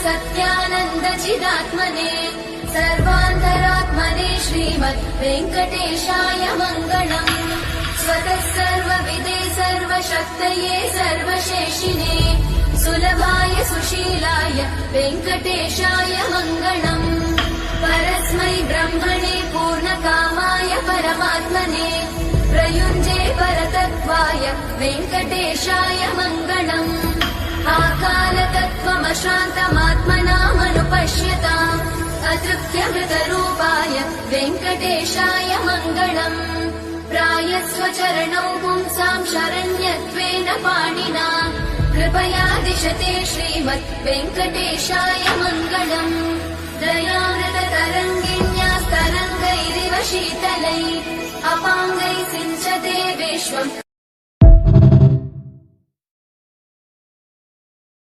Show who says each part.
Speaker 1: सत्यानन्दचिदात्मने सर्वान्तरात्मने श्रीमद् वेङ्कटेशाय मङ्गलम्। स्वतः सर्वविदे सर्वशक्तये सर्वशेषिणे सुलभाय सुशीलाय वेङ्कटेशाय मङ्गलम्। परस्मै ब्रह्मणे पूर्णकामाय परमात्मने प्रयुञ्जे परतत्त्वाय वेङ्कटेशाय मङ्गलम्। आकालतत्त्वमशान्तमात्मनामनुपश्यताम् अतृप्त्यमृतरूपाय वेङ्कटेशाय मङ्गलम्। प्रायस्वचरणौ पुंसाम् शरण्यत्वेन पाणिना कृपया दिशते श्रीमद् वेङ्कटेशाय मङ्गलम्। दयामृततरङ्गिण्यास्तरङ्गैरिव शीतलैः अपाङ्गैः सिञ्चते विश्वम्